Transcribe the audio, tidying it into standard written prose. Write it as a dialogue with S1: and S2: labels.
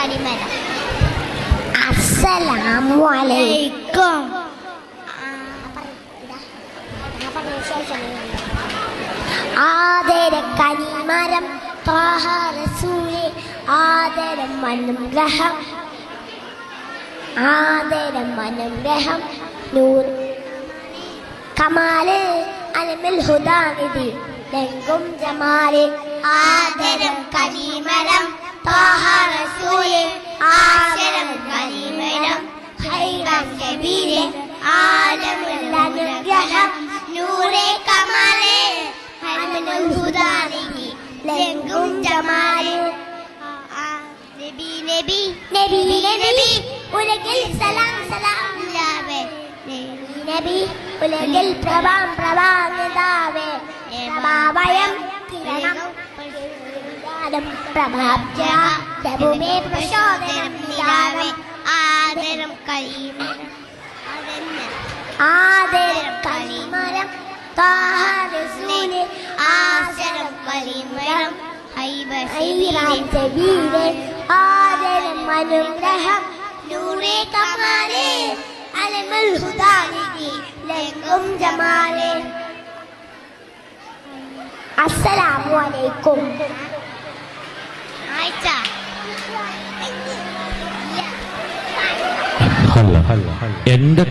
S1: കനിമരം. അസ്സലാമു അലൈക്കും. ആദര കനിമരം ത്വാഹ റസൂലേ ആദരം അനുഗ്രഹം ആദരം അനുഗ്രഹം നൂർ കമാല് അലമിൽ ഹുദാനിധി ലംഘും ജമാല് ആദരം കനിമരം ത്വാഹ റസൂലേ ആദരം കനിമരം ഖൈറൻ നബിയെ ആലമുൽ അനുഗ്രഹം നൂറേ കമാലേ അലമിൽ ഹുദാനിധി ലംഘും ജമാല് നബി നബി നബി നബി ഉലകിൽ സലാം സലാം ലാവേ നബി ഉലകിൽ പ്രഭാം പ്രഭാതാവേ പ്രഭാവയം കിരണം പ്രഭാബ്ജ പ്രഭുമേ പ്രചോദനം നിലാവേ ആദരം കലിമരം ആദരം കലിമരം ത്വാഹ റസൂലേ ആദരം കലിമരം ഹൈബീരം സബീലേ ആദരം അനുഗ്രഹം നൂറേ കമാലേ അലമുൽ ഹുദാനിധി ലംഘും ജമാലേ. അസ്സലാമു അലൈക്കും.
S2: എന്റെ